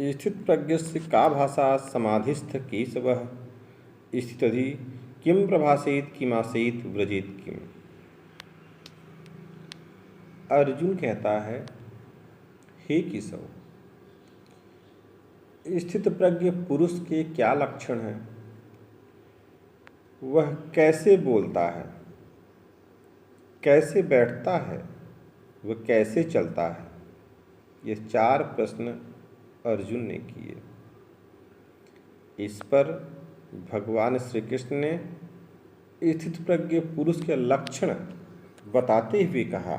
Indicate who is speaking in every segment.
Speaker 1: स्थित प्रज्ञस्य का भाषा समाधिस्थ केशवः स्थितधि किं प्रभासेत किमासेत व्रजेत किम। अर्जुन कहता है, हे केशव, स्थित प्रज्ञ पुरुष के क्या लक्षण हैं, वह कैसे बोलता है, कैसे बैठता है, वह कैसे चलता है। ये 4 प्रश्न अर्जुन ने किए। इस पर भगवान श्री कृष्ण ने स्थित प्रज्ञ पुरुष के लक्षण बताते हुए कहा,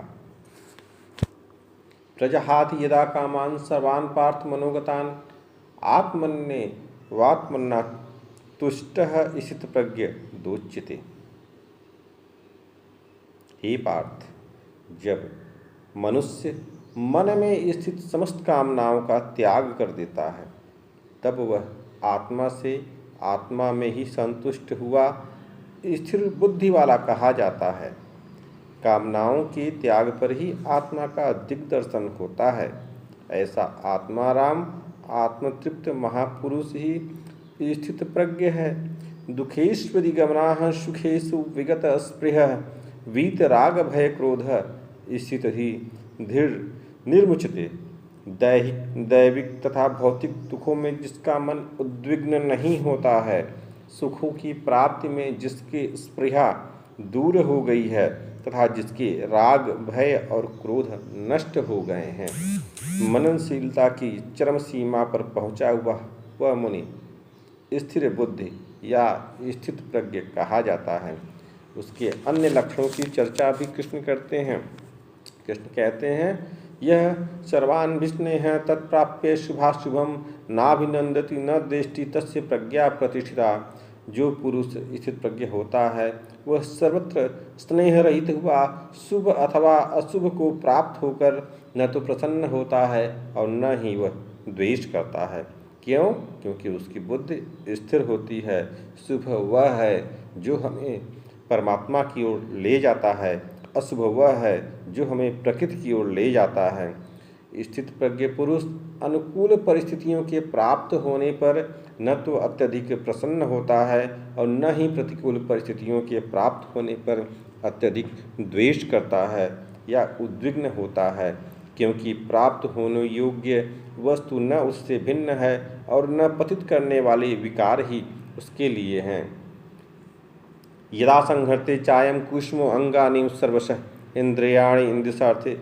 Speaker 1: प्रजहाति यदा कामान सर्वान् पार्थ मनोगतान् आत्मन्येवात्मना तुष्टः स्थित प्रज्ञ दोच्यते। हे पार्थ, जब मनुष्य मन में स्थित समस्त कामनाओं का त्याग कर देता है, तब वह आत्मा से आत्मा में ही संतुष्ट हुआ स्थिर बुद्धि वाला कहा जाता है। कामनाओं के त्याग पर ही आत्मा का दिग्दर्शन होता है। ऐसा आत्माराम आत्मतृप्त महापुरुष ही स्थित प्रज्ञ है। दुखेष्वधिगमनाः सुखेषु विगत स्पृहः वीतराग भय क्रोध स्थित ही धीर निर्मुचते। दैविक तथा भौतिक दुखों में जिसका मन उद्विग्न नहीं होता है, सुखों की प्राप्ति में जिसकी स्पृहा दूर हो गई है तथा जिसके राग भय और क्रोध नष्ट हो गए हैं, मननशीलता की चरम सीमा पर पहुंचा हुआ वह मुनि स्थिर बुद्धि या स्थित प्रज्ञ कहा जाता है। उसके अन्य लक्षणों की चर्चा भी कृष्ण करते हैं। कृष्ण कहते हैं, यह सर्वान् विस्नेह तत्प्राप्य शुभाशुभम नाभिनंदति न दृष्टि तस्य प्रज्ञा प्रतिष्ठिता। जो पुरुष स्थित प्रज्ञ होता है, वह सर्वत्र स्नेह रहित हुआ शुभ अथवा अशुभ को प्राप्त होकर न तो प्रसन्न होता है और न ही वह द्वेष करता है। क्यों? क्योंकि उसकी बुद्धि स्थिर होती है। शुभ वह है जो हमें परमात्मा की ओर ले जाता है, अशुभ वह है जो हमें प्रकृति की ओर ले जाता है। स्थित प्रज्ञ पुरुष अनुकूल परिस्थितियों के प्राप्त होने पर न तो अत्यधिक प्रसन्न होता है और न ही प्रतिकूल परिस्थितियों के प्राप्त होने पर अत्यधिक द्वेष करता है या उद्विग्न होता है, क्योंकि प्राप्त होने योग्य वस्तु न उससे भिन्न है और न पतित करने वाले विकार ही उसके लिए हैं। यदा संहर्ते चायम कुष्मो अंगानि सर्वशः इंद्रियाणि इंद्रियार्थे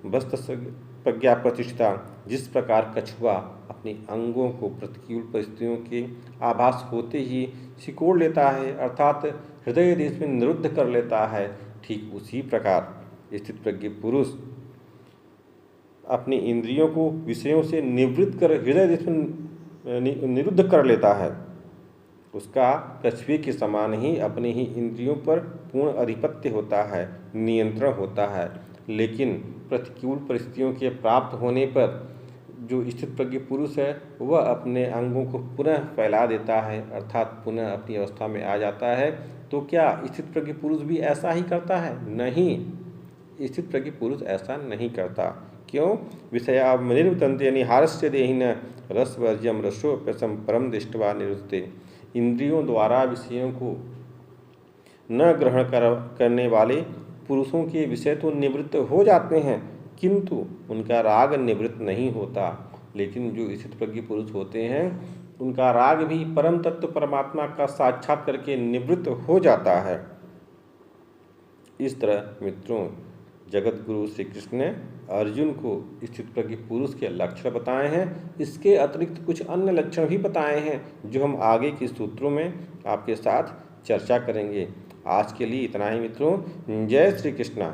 Speaker 1: बस्तस्य प्रज्ञा प्रतिष्ठिता। जिस प्रकार कछुआ अपने अंगों को प्रतिकूल परिस्थितियों के आभास होते ही सिकोड़ लेता है, अर्थात हृदय देश में निरुद्ध कर लेता है, ठीक उसी प्रकार स्थित प्रज्ञ पुरुष अपनी इंद्रियों को विषयों से निवृत्त कर हृदय देश में निरुद्ध कर लेता है। उसका कछुए के समान ही अपने ही इंद्रियों पर पूर्ण अधिपत्य होता है, नियंत्रण होता है। लेकिन प्रतिकूल परिस्थितियों के प्राप्त होने पर जो स्थित प्रज्ञ पुरुष है, वह अपने अंगों को पुनः फैला देता है, अर्थात पुनः अपनी अवस्था में आ जाता है। तो क्या स्थित प्रज्ञ पुरुष भी ऐसा ही करता है? नहीं, स्थित प्रज्ञ पुरुष ऐसा नहीं करता। क्यों? विषया निर्वतन्ते निहारस्य देहिन रसवर्ज्यम रसोप्यसम परम दृष्ट्वा निरुद्धते। इंद्रियों द्वारा विषयों को न ग्रहण करने वाले पुरुषों के विषय तो निवृत्त हो जाते हैं, किंतु उनका राग निवृत्त नहीं होता। लेकिन जो स्थित प्रज्ञ पुरुष होते हैं, उनका राग भी परम तत्व परमात्मा का साक्षात करके निवृत्त हो जाता है। इस तरह मित्रों, जगत गुरु श्री कृष्ण ने अर्जुन को स्थित प्रज्ञ पुरुष के लक्षण बताए हैं। इसके अतिरिक्त कुछ अन्य लक्षण भी बताए हैं, जो हम आगे के सूत्रों में आपके साथ चर्चा करेंगे। आज के लिए इतना ही मित्रों। जय श्री कृष्णा।